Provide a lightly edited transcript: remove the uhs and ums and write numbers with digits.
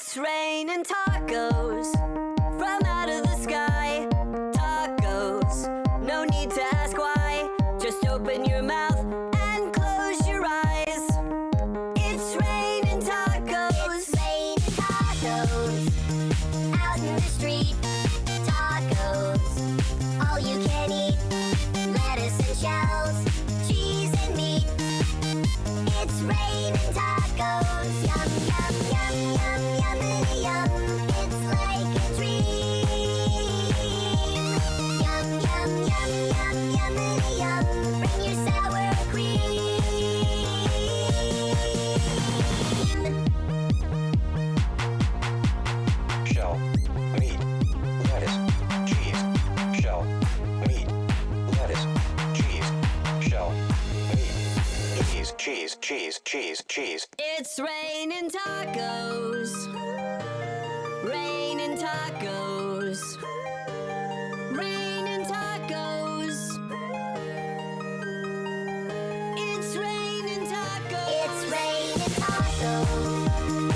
It's raining tacos from out of the sky. Tacos, no need to ask why. Just open your mouth and close your eyes. It's raining tacos. It's raining tacos out in the street. Tacos, all you can eat. Lettuce and shells, cheese and meat. It's raining tacos. Yum, yum, yum, yum, yummity yum. It's like a dream. Yum, yum, yum, yum, yummity yum. Bring your sour cream. Shell, meat, lettuce, cheese. Shell, meat, lettuce, cheese. Shell, meat, cheese, cheese, cheese, cheese. It's raining tacos. Raining tacos. Raining tacos. It's raining tacos. It's raining tacos